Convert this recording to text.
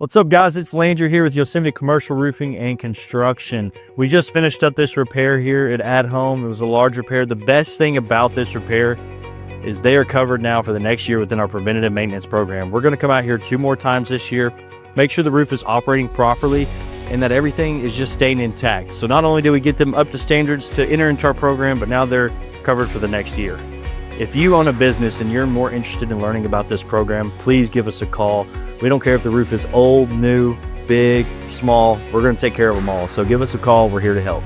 What's up, guys? It's Landry here with Yosemite Commercial Roofing and Construction. We just finished up this repair here at Home. It was a large repair. The best thing about this repair is they are covered now for the next year within our preventative maintenance program. We're going to come out here 2 more times this year, make sure the roof is operating properly and that everything is just staying intact. So not only do we get them up to standards to enter into our program, but now they're covered for the next year. If you own a business and you're more interested in learning about this program, please give us a call. We don't care if the roof is old, new, big, small. We're going to take care of them all. So give us a call. We're here to help.